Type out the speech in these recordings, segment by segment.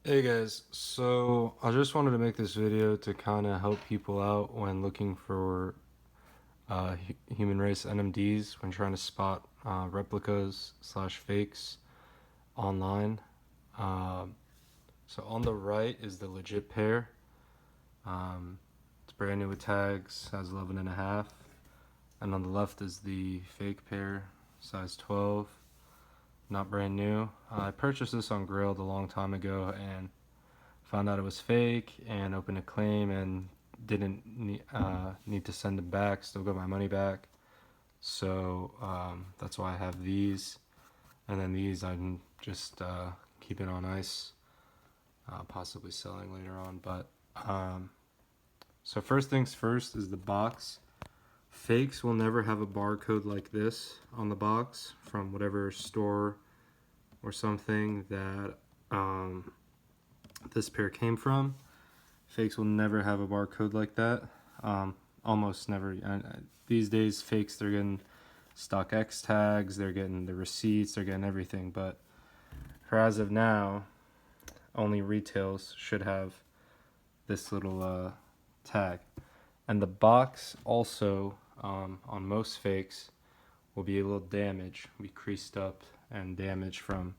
Hey guys, so I just wanted to make this video to kind of help people out when looking for human race NMDs when trying to spot replicas slash fakes online. Um, so on the right is the legit pair. It's brand new with tags, size 11 and a half. And on the left is the fake pair, size 12, not brand new. I purchased this on Grailed a long time ago and found out it was fake and opened a claim and didn't need to send it back, still got my money back. So that's why I have these. And then these I'm just keeping on ice, possibly selling later on. But so first things first is the box. Fakes will never have a barcode like this on the box from whatever store or something that this pair came from. Fakes will never have a barcode like that. Almost never. These days, fakes, they're getting stock X tags, they're getting the receipts, they're getting everything. But for as of now, only retails should have this little tag. And the box also, on most fakes, will be a little damaged, be creased up and damaged from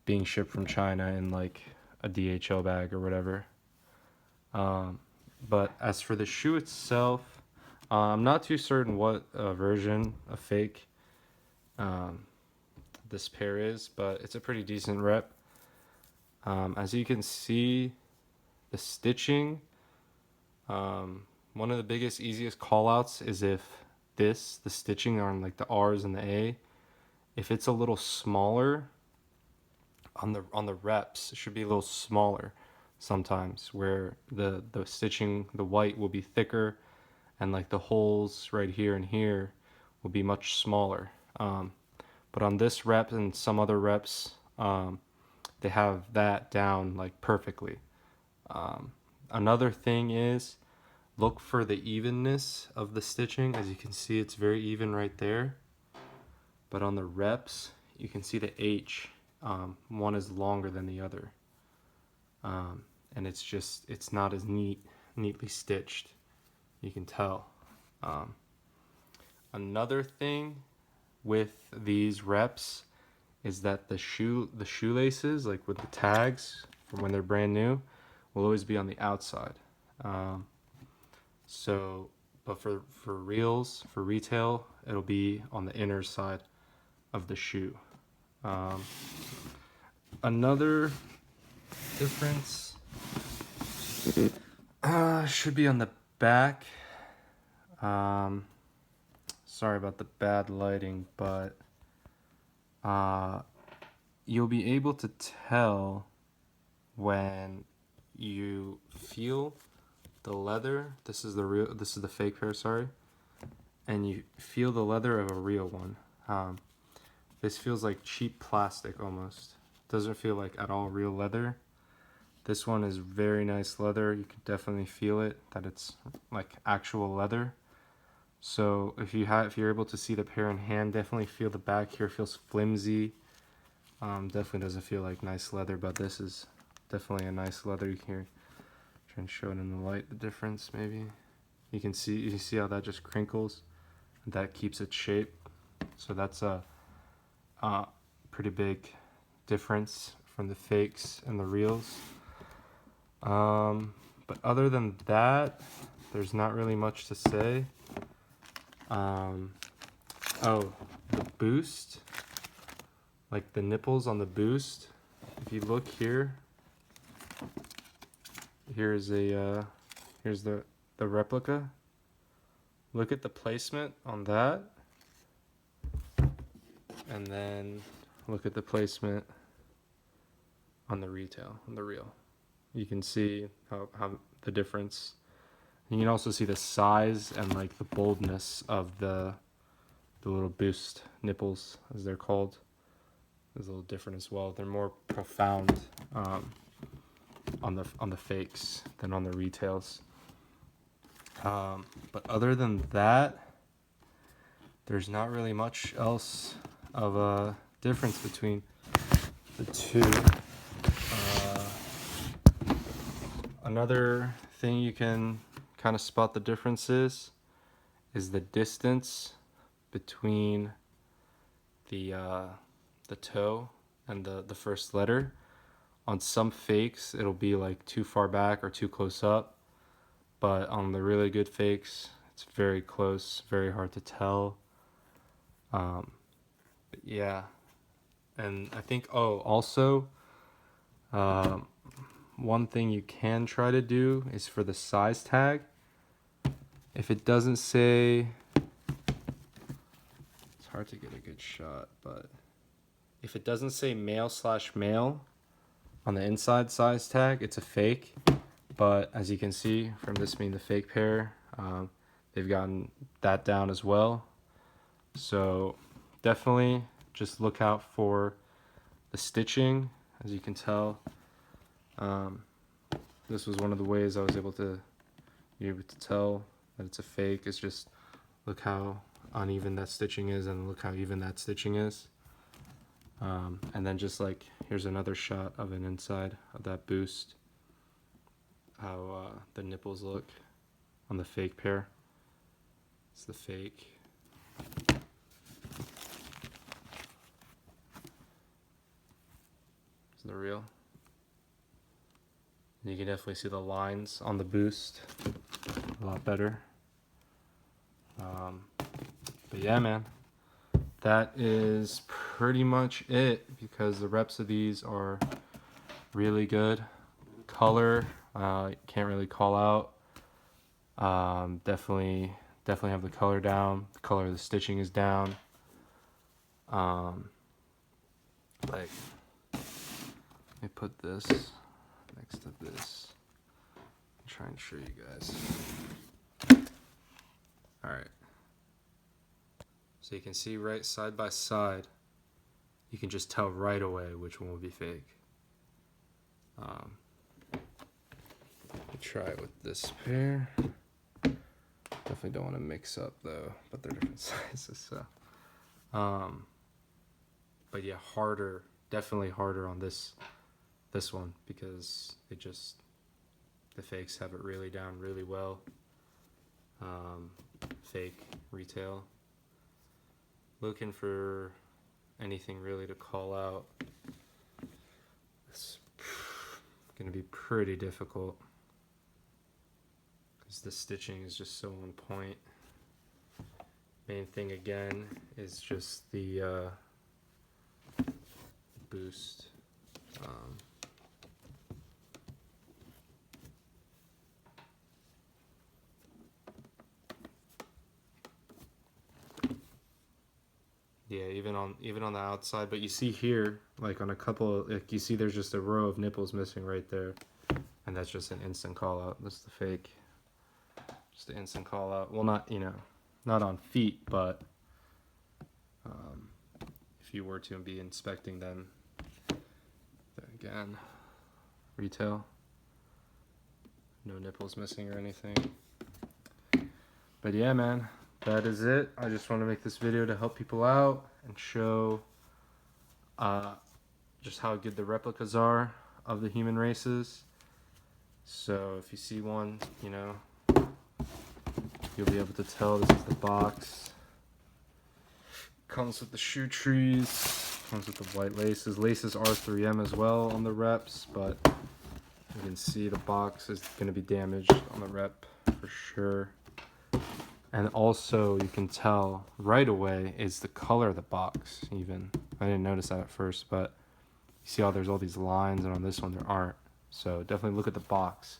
being shipped from China in like a DHL bag or whatever. But as for the shoe itself, I'm not too certain what version of fake this pair is, but it's a pretty decent rep. As you can see, the stitching, one of the biggest, easiest callouts is if the stitching on like the R's and the A, if it's a little smaller on the reps, it should be a little smaller sometimes, where the stitching, the white will be thicker and like the holes right here and here will be much smaller. But on this rep and some other reps, they have that down like perfectly. Another thing is look for the evenness of the stitching. As you can see, it's very even right there. But on the reps, you can see the H. One is longer than the other. And it's not as neatly stitched. You can tell. Another thing with these reps is that the shoelaces, like with the tags from when they're brand new, will always be on the outside. But for reals, for retail, it'll be on the inner side of the shoe. Another difference should be on the back. Sorry about the bad lighting, but you'll be able to tell when you feel the leather. This is the fake pair, sorry. And you feel the leather of a real one. This feels like cheap plastic almost. Doesn't feel like at all real leather. This one is very nice leather. You can definitely feel it, that it's like actual leather. So if you're able to see the pair in hand, definitely feel the back here. It feels flimsy. Definitely doesn't feel like nice leather, but this is definitely a nice leather. You can try and show it in the light, the difference maybe. You can see how that just crinkles. That keeps its shape. So that's a pretty big difference from the fakes and the reals. But other than that, there's not really much to say. Oh, the boost, like the nipples on the boost. If you look here, here's the replica. Look at the placement on that, and then look at the placement on the real. You can see how the difference. You can also see the size and like the boldness of the little boost nipples, as they're called, is a little different as well. They're more profound on the fakes than on the retails. But other than that, there's not really much else of a difference between the two. another thing you can kind of spot the differences is the distance between the toe and the first letter. On some fakes, it'll be like too far back or too close up, but on the really good fakes, it's very close, very hard to tell. But yeah, and I think, oh, also, one thing you can try to do is for the size tag. If it doesn't say, it's hard to get a good shot, but if it doesn't say male/male on the inside size tag, it's a fake. But as you can see from this being the fake pair, they've gotten that down as well. So definitely just look out for the stitching. As you can tell, this was one of the ways I was able to tell that it's a fake. Is just look how uneven that stitching is and look how even that stitching is. And then just like, here's another shot of an inside of that boost, how the nipples look on the fake pair. It's the fake. It's the real. You can definitely see the lines on the boost a lot better. But yeah, man, that is pretty much it, because the reps of these are really good. Color, can't really call out. Definitely have the color down. The color of the stitching is down. Like, let me put this next to this. Try and show you guys. All right. So you can see right side by side, you can just tell right away which one will be fake. Try it with this pair. Definitely don't want to mix up though, but they're different sizes. So, but yeah, harder, definitely harder on this one, because the fakes have it really down really well. Fake retail. Looking for anything really to call out. It's gonna be pretty difficult, because the stitching is just so on point. Main thing again is just the boost. Yeah, even on the outside, but you see here, like on a couple, like you see there's just a row of nipples missing right there, and that's just an instant call out. That's the fake. Just an instant call out. Well, not, not on feet, but if you were to be inspecting them, then again, retail, no nipples missing or anything. But yeah, man, that is it. I just want to make this video to help people out and show just how good the replicas are of the human races. So if you see one, you'll be able to tell this is the box. Comes with the shoe trees, comes with the white laces. Laces are 3M as well on the reps, but you can see the box is going to be damaged on the rep for sure. And also you can tell right away is the color of the box. Even I didn't notice that at first, but you see how there's all these lines, and on this one there aren't. So definitely look at the box.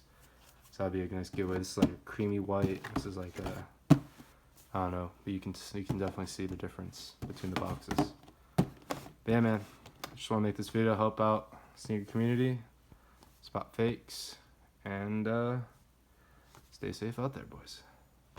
So that'd be a nice giveaway. This is like a creamy white. This is like a, I don't know, but you can definitely see the difference between the boxes. But yeah, man, I just want to make this video help out sneaker community, spot fakes, and stay safe out there, boys.